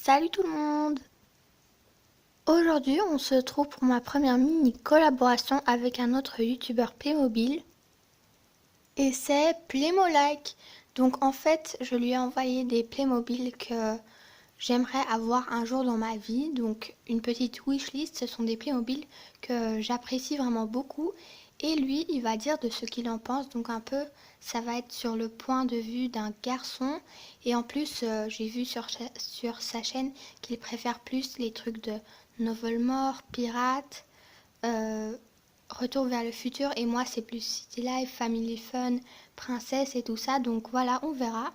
Salut tout le monde! Aujourd'hui, on se retrouve pour ma première mini collaboration avec un autre youtubeur Playmobil et c'est Playmolike. Donc en fait, je lui ai envoyé des Playmobil que j'aimerais avoir un jour dans ma vie. Donc une petite wishlist, ce sont des Playmobil que j'apprécie vraiment beaucoup et lui, il va dire de ce qu'il en pense. Donc un peu, ça va être sur le point de vue d'un garçon. Et en plus, j'ai vu sur sa chaîne qu'il préfère plus les trucs de novel mort, pirate, euh, retour vers le futur. Et moi, c'est plus City Life, Family Fun, princesse et tout ça. Donc voilà, on verra.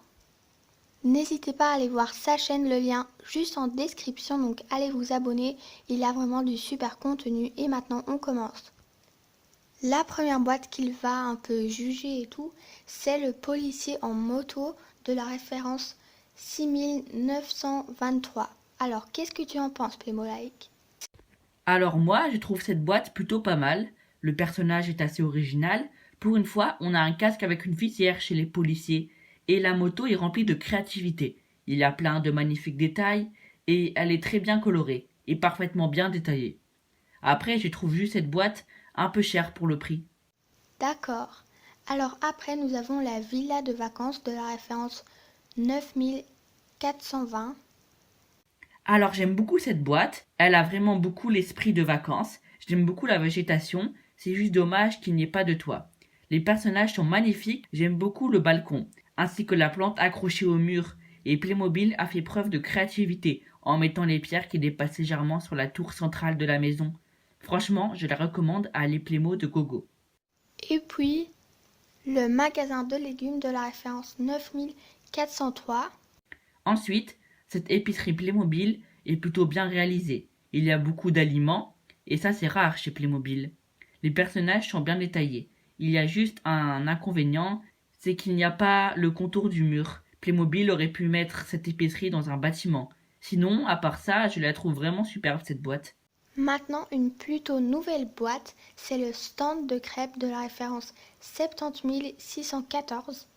N'hésitez pas à aller voir sa chaîne, le lien juste en description. Donc allez vous abonner, il a vraiment du super contenu. Et maintenant, on commence. La première boîte qu'il va un peu juger et tout, c'est le policier en moto de la référence 6923. Alors, qu'est-ce que tu en penses, Playmo-like? Alors moi, je trouve cette boîte plutôt pas mal. Le personnage est assez original. Pour une fois, on a un casque avec une visière chez les policiers. Et la moto est remplie de créativité. Il y a plein de magnifiques détails. Et elle est très bien colorée. Et parfaitement bien détaillée. Après, je trouve juste cette boîte un peu chère pour le prix. D'accord. Alors après, nous avons la villa de vacances de la référence 9420. Alors j'aime beaucoup cette boîte. Elle a vraiment beaucoup l'esprit de vacances. J'aime beaucoup la végétation. C'est juste dommage qu'il n'y ait pas de toit. Les personnages sont magnifiques. J'aime beaucoup le balcon, ainsi que la plante accrochée au mur. Et Playmobil a fait preuve de créativité en mettant les pierres qui dépassent légèrement sur la tour centrale de la maison. Franchement, je la recommande à les Playmo de Gogo. Et puis, le magasin de légumes de la référence 9403. Ensuite, cette épicerie Playmobil est plutôt bien réalisée. Il y a beaucoup d'aliments, et ça c'est rare chez Playmobil. Les personnages sont bien détaillés. Il y a juste un inconvénient, c'est qu'il n'y a pas le contour du mur. Playmobil aurait pu mettre cette épicerie dans un bâtiment. Sinon, à part ça, je la trouve vraiment superbe cette boîte. Maintenant, une plutôt nouvelle boîte, c'est le stand de crêpes de la référence 70614.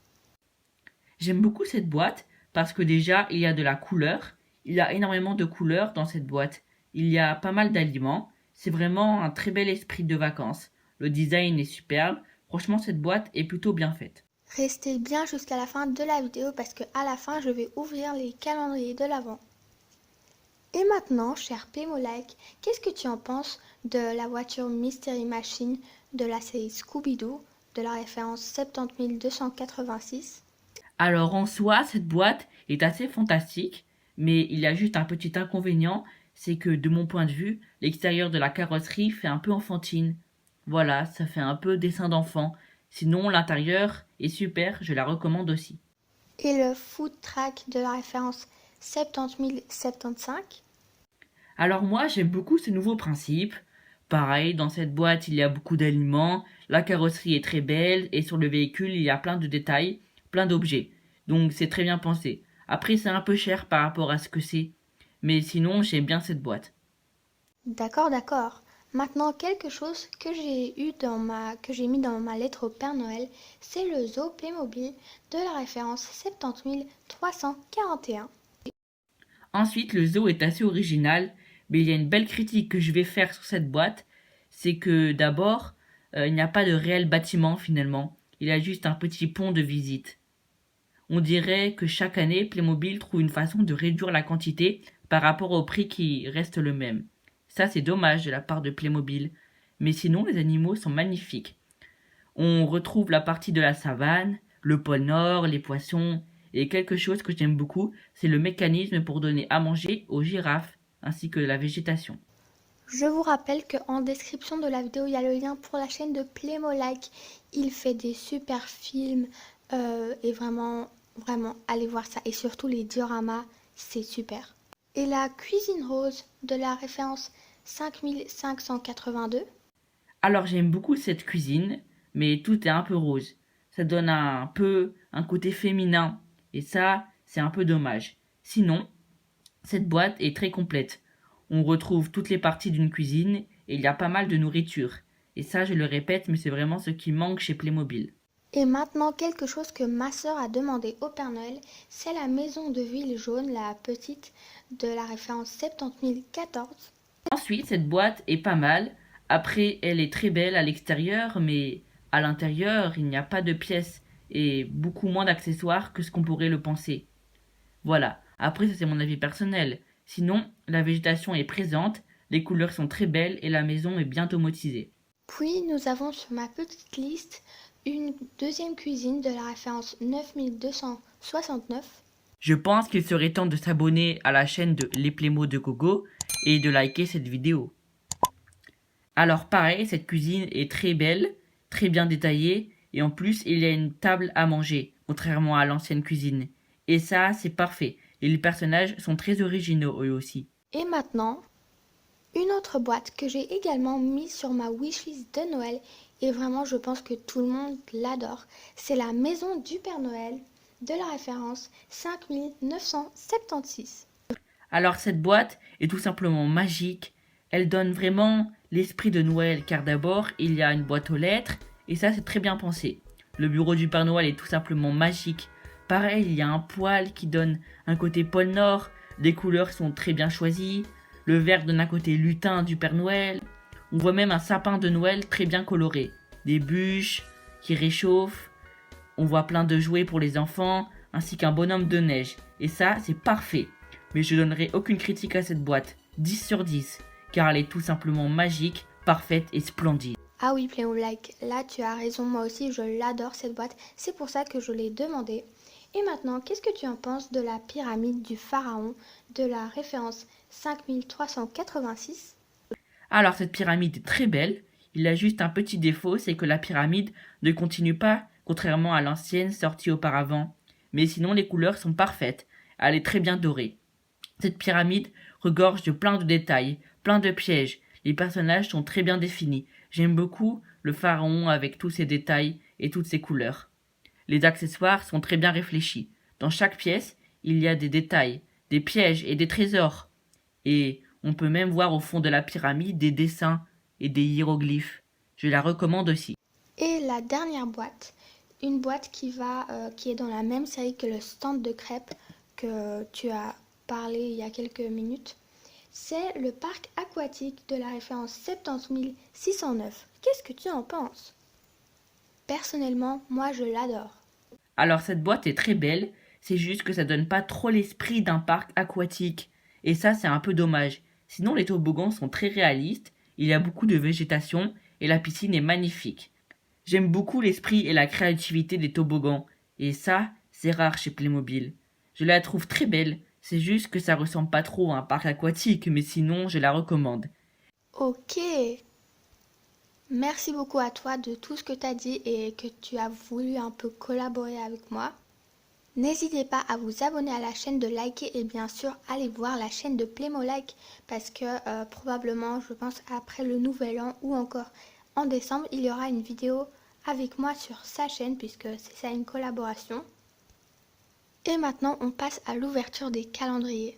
J'aime beaucoup cette boîte parce que déjà il y a de la couleur, il y a énormément de couleurs dans cette boîte, il y a pas mal d'aliments, c'est vraiment un très bel esprit de vacances. Le design est superbe, franchement cette boîte est plutôt bien faite. Restez bien jusqu'à la fin de la vidéo parce que à la fin, je vais ouvrir les calendriers de l'Avent. Et maintenant, cher Pémolike, qu'est-ce que tu en penses de la voiture Mystery Machine de la série Scooby-Doo de la référence 70286? Alors en soi, cette boîte est assez fantastique, mais il y a juste un petit inconvénient, c'est que de mon point de vue, l'extérieur de la carrosserie fait un peu enfantine. Voilà, ça fait un peu dessin d'enfant. Sinon, l'intérieur est super, je la recommande aussi. Et le food track de la référence 70075? Alors moi, j'aime beaucoup ce nouveau principe. Pareil, dans cette boîte, il y a beaucoup d'aliments, la carrosserie est très belle et sur le véhicule, il y a plein de détails, plein d'objets. Donc c'est très bien pensé. Après, c'est un peu cher par rapport à ce que c'est. Mais sinon, j'aime bien cette boîte. D'accord, d'accord. Maintenant, quelque chose que j'ai mis dans ma lettre au Père Noël, c'est le zoo Playmobil de la référence 70341. Ensuite, le zoo est assez original, mais il y a une belle critique que je vais faire sur cette boîte. C'est que d'abord, il n'y a pas de réel bâtiment finalement. Il y a juste un petit pont de visite. On dirait que chaque année, Playmobil trouve une façon de réduire la quantité par rapport au prix qui reste le même. Ça, c'est dommage de la part de Playmobil. Mais sinon, les animaux sont magnifiques. On retrouve la partie de la savane, le pôle Nord, les poissons, et quelque chose que j'aime beaucoup, c'est le mécanisme pour donner à manger aux girafes, ainsi que la végétation. Je vous rappelle qu'en description de la vidéo, il y a le lien pour la chaîne de Playmolike. Il fait des super films et vraiment, vraiment, allez voir ça. Et surtout les dioramas, c'est super. Et la cuisine rose de la référence 5582. Alors j'aime beaucoup cette cuisine, mais tout est un peu rose. Ça donne un peu un côté féminin, et ça, c'est un peu dommage. Sinon, cette boîte est très complète. On retrouve toutes les parties d'une cuisine et il y a pas mal de nourriture. Et ça, je le répète, mais c'est vraiment ce qui manque chez Playmobil. Et maintenant, quelque chose que ma sœur a demandé au Père Noël, c'est la maison de ville jaune, la petite de la référence 70014. Ensuite, cette boîte est pas mal. Après, elle est très belle à l'extérieur, mais à l'intérieur, il n'y a pas de pièces et beaucoup moins d'accessoires que ce qu'on pourrait le penser. Voilà. Après, ça c'est mon avis personnel. Sinon, la végétation est présente, les couleurs sont très belles et la maison est bien domotisée. Puis nous avons sur ma petite liste une deuxième cuisine de la référence 9269. Je pense qu'il serait temps de s'abonner à la chaîne de Les Plémo de Gogo et de liker cette vidéo. Alors pareil, cette cuisine est très belle, très bien détaillée et en plus il y a une table à manger, contrairement à l'ancienne cuisine. Et ça, c'est parfait. Et les personnages sont très originaux eux aussi. Et maintenant, une autre boîte que j'ai également mise sur ma wishlist de Noël et vraiment je pense que tout le monde l'adore, c'est la maison du Père Noël de la référence 5976. Alors cette boîte est tout simplement magique. Elle donne vraiment l'esprit de Noël car d'abord il y a une boîte aux lettres et ça c'est très bien pensé. Le bureau du Père Noël est tout simplement magique. Pareil, il y a un poêle qui donne un côté pôle Nord, les couleurs sont très bien choisies, le vert donne un côté lutin du Père Noël. On voit même un sapin de Noël très bien coloré, des bûches qui réchauffent, on voit plein de jouets pour les enfants ainsi qu'un bonhomme de neige et ça c'est parfait. Mais je donnerai aucune critique à cette boîte, 10 sur 10, car elle est tout simplement magique, parfaite et splendide. Ah oui, Playmo Like, là tu as raison, moi aussi je l'adore cette boîte, c'est pour ça que je l'ai demandé. Et maintenant, qu'est-ce que tu en penses de la pyramide du pharaon de la référence 5386? Alors cette pyramide est très belle, il a juste un petit défaut, c'est que la pyramide ne continue pas, contrairement à l'ancienne sortie auparavant. Mais sinon les couleurs sont parfaites, elle est très bien dorée. Cette pyramide regorge de plein de détails, plein de pièges. Les personnages sont très bien définis. J'aime beaucoup le pharaon avec tous ses détails et toutes ses couleurs. Les accessoires sont très bien réfléchis. Dans chaque pièce, il y a des détails, des pièges et des trésors. Et on peut même voir au fond de la pyramide des dessins et des hiéroglyphes. Je la recommande aussi. Et la dernière boîte, une boîte qui est dans la même série que le stand de crêpes que tu as parlé il y a quelques minutes. C'est le parc aquatique de la référence 70609. Qu'est-ce que tu en penses? Personnellement, moi je l'adore. Alors cette boîte est très belle, c'est juste que ça donne pas trop l'esprit d'un parc aquatique. Et ça c'est un peu dommage. Sinon les toboggans sont très réalistes, il y a beaucoup de végétation et la piscine est magnifique. J'aime beaucoup l'esprit et la créativité des toboggans. Et ça, c'est rare chez Playmobil. Je la trouve très belle, c'est juste que ça ressemble pas trop à un parc aquatique, mais sinon je la recommande. Ok. Merci beaucoup à toi de tout ce que tu as dit et que tu as voulu un peu collaborer avec moi. N'hésitez pas à vous abonner à la chaîne, de liker et bien sûr aller voir la chaîne de Playmo Like parce que probablement, je pense après le nouvel an ou encore en décembre, il y aura une vidéo avec moi sur sa chaîne puisque c'est ça une collaboration. Et maintenant, on passe à l'ouverture des calendriers.